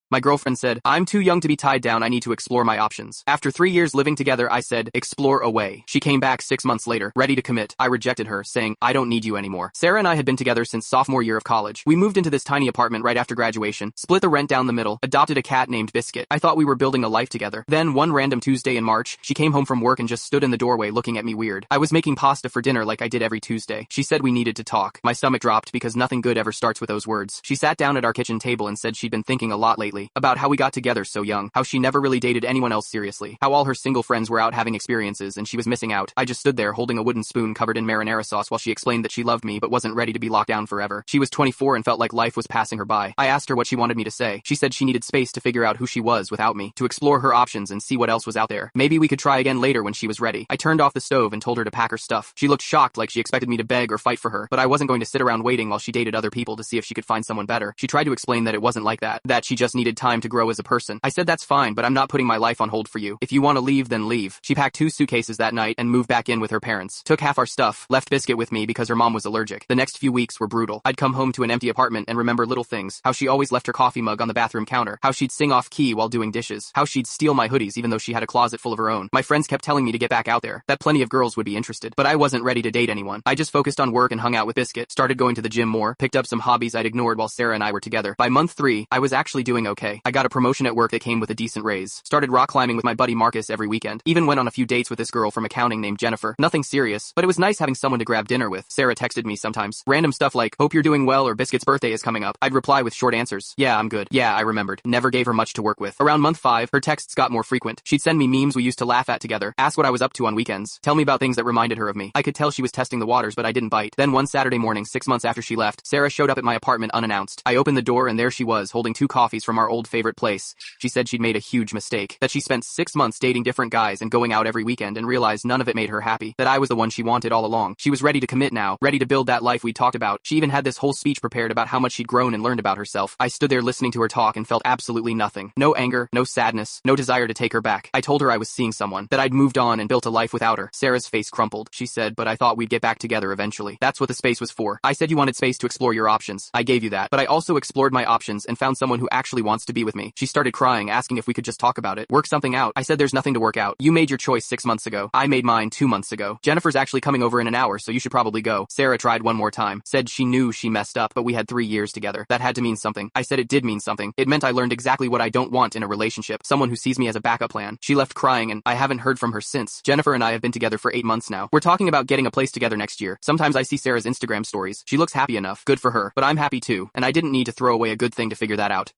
My girlfriend said, I'm too young to be tied down, I need to explore my options. After 3 years living together, I said, explore away. She came back 6 months later, ready to commit. I rejected her, saying, I don't need you anymore. Sarah and I had been together since sophomore year of college. We moved into this tiny apartment right after graduation, split the rent down the middle, adopted a cat named Biscuit. I thought we were building a life together. Then, one random Tuesday in March, she came home from work and just stood in the doorway looking at me weird. I was making pasta for dinner like I did every Tuesday. She said we needed to talk. My stomach dropped because nothing good ever starts with those words. She sat down at our kitchen table and said she'd been thinking a lot lately about how we got together so young, how she never really dated anyone else seriously, how all her single friends were out having experiences and she was missing out. I just stood there holding a wooden spoon covered in marinara sauce while she explained that she loved me but wasn't ready to be locked down forever. She was 24 and felt like life was passing her by. I asked her what she wanted me to say. She said she needed space to figure out who she was without me, to explore her options and see what else was out there. Maybe we could try again later when she was ready. I turned off the stove and told her to pack her stuff. She looked shocked like she expected me to beg or fight for her, but I wasn't going to sit around waiting while she dated other people to see if she could find someone better. She tried to explain that it wasn't like that she just needed time to grow as a person. I said that's fine, but I'm not putting my life on hold for you. If you want to leave, then leave. She packed 2 suitcases that night and moved back in with her parents. Took half our stuff, left Biscuit with me because her mom was allergic. The next few weeks were brutal. I'd come home to an empty apartment and remember little things. How she always left her coffee mug on the bathroom counter. How she'd sing off key while doing dishes. How she'd steal my hoodies even though she had a closet full of her own. My friends kept telling me to get back out there, that plenty of girls would be interested, but I wasn't ready to date anyone. I just focused on work and hung out with Biscuit, started going to the gym more, picked up some hobbies I'd ignored while Sarah and I were together. By month 3, I was actually doing okay. I got a promotion at work that came with a decent raise. Started rock climbing with my buddy Marcus every weekend. Even went on a few dates with this girl from accounting named Jennifer. Nothing serious, but it was nice having someone to grab dinner with. Sarah texted me sometimes. Random stuff like, hope you're doing well, or Biscuit's birthday is coming up. I'd reply with short answers. Yeah, I'm good. Yeah, I remembered. Never gave her much to work with. Around month 5, her texts got more frequent. She'd send me memes we used to laugh at together, ask what I was up to on weekends, tell me about things that reminded her of me. I could tell she was testing the waters, but I didn't bite. Then one Saturday morning, 6 months after she left, Sarah showed up at my apartment unannounced. I opened the door and there she was, holding 2 coffees from our old favorite place. She said she'd made a huge mistake, that she spent 6 months dating different guys and going out every weekend and realized none of it made her happy, that I was the one she wanted all along. She was ready to commit now, ready to build that life we talked about. She even had this whole speech prepared about how much she'd grown and learned about herself. I stood there listening to her talk and felt absolutely nothing. No anger, no sadness, no desire to take her back. I told her I was seeing someone, that I'd moved on and built a life without her. Sarah's face crumpled. She said, but I thought we'd get back together eventually. That's what the space was for. I said you wanted space to explore your options. I gave you that, but I also explored my options and found someone who actually wants to be with me. She started crying, asking if we could just talk about it, work something out. I said there's nothing to work out. You made your choice 6 months ago. I made mine 2 months ago. Jennifer's actually coming over in an hour, so you should probably go. Sarah tried one more time, said she knew she messed up, but we had 3 years together. That had to mean something. I said it did mean something. It meant I learned exactly what I don't want in a relationship, someone who sees me as a backup plan. She left crying and I haven't heard from her since. Jennifer and I have been together for 8 months now. We're talking about getting a place together next year. Sometimes I see Sarah's Instagram stories. She looks happy enough. Good for her, but I'm happy too, and I didn't need to throw away a good thing to figure that out.